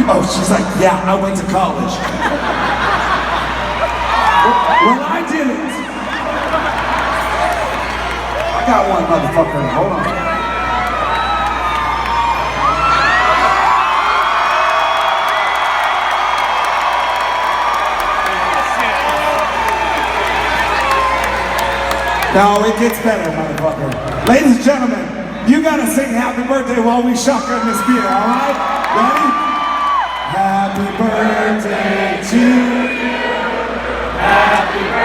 Oh, she's like, yeah, I went to college. Well, I didn't. I got one, motherfucker. Hold on. No, it gets better, motherfucker. Ladies and gentlemen, you gotta sing happy birthday while we shotgun this beer, alright? Ready? Happy birthday to you. Happy birthday.